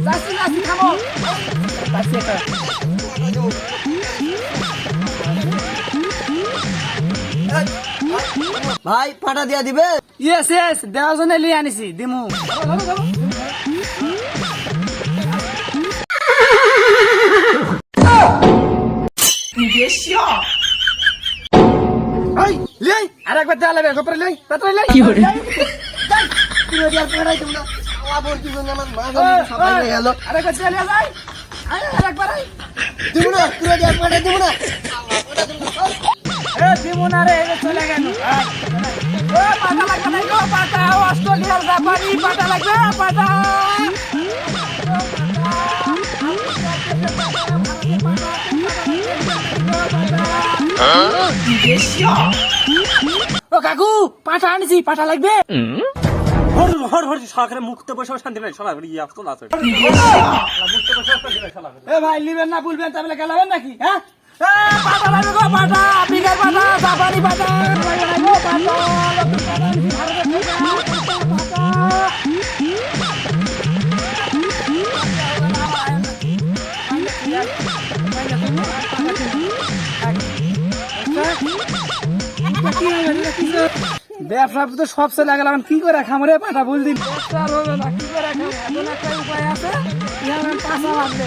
যাচ্ছি যাচ্ছি থামো যাচ্ছি একটা ভাই পাটা দিয়া দিবে। ইয়েস ইয়েস দেওয়ার জন্য লিয়ে আনিছি দিমু এই লেই আরেকবার দেওয়া লাগবে গোপরে লেই তাড়াতাড়ি লেই কি করে তুই দিয়া পাটাই তোমরা আবার কি বলছিস আমার মাথা সবাই হয়ে গেল। আরেকবার দেওয়া লিয়ে যাই আরেকবার দিব না তুই দিয়া পাটা দিব না। এ দিমু না রে এ চলে গেল ও পাটা লাগবে না গো পাটা অস্ট্রেলিয়ার জাপানি পাটা লাগবে পাটা ও কাকু পাটা আনিছি পাটা লাগবে হর হর হর সরকারের মুক্ত বসে শান্তি নাই শালা ইয়া তো আছে এ ভাই লিবেন না ভুলবেন তাহলে খেলাবেন নাকি হ্যাঁ এ পাটা লাগবে গো পাটা বিঘার পাটা জাপানি পাটা লাগবে না গো পাটা লক্ষ্মী পাটা আনিছি ভারতের থেকে পাটা ব্যবসা তো সব ছেলে গেলাম কি করে খামরে পাঠা বল দিন ব্যবসা আর হবে না কি করে খাবো এখন একটা উপায় আছে পাশা লাগবে